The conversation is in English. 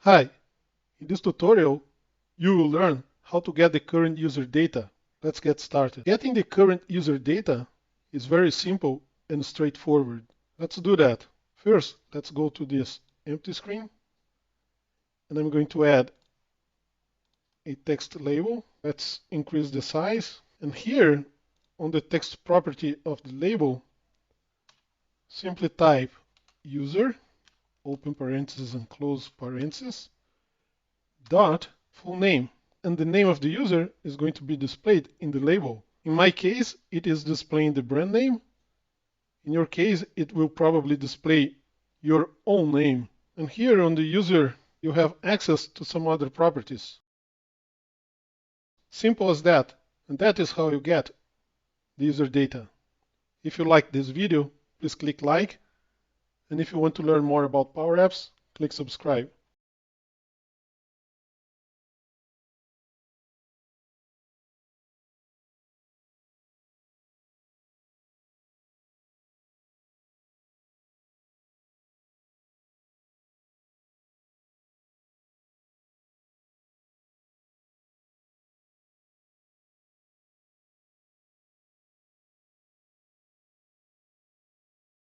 Hi, in this tutorial, you will learn how to get the current user data. Let's get started. Getting the current user data is very simple and straightforward. Let's do that. First, let's go to this empty screen, and I'm going to add a text label. Let's increase the size. And here, on the text property of the label, simply type user, open parentheses and close parentheses, dot full name. And the name of the user is going to be displayed in the label. In my case, it is displaying the brand name. In your case, it will probably display your own name. And here on the user, you have access to some other properties. Simple as that. And that is how you get the user data. If you like this video, please click like. And if you want to learn more about Power Apps, click subscribe.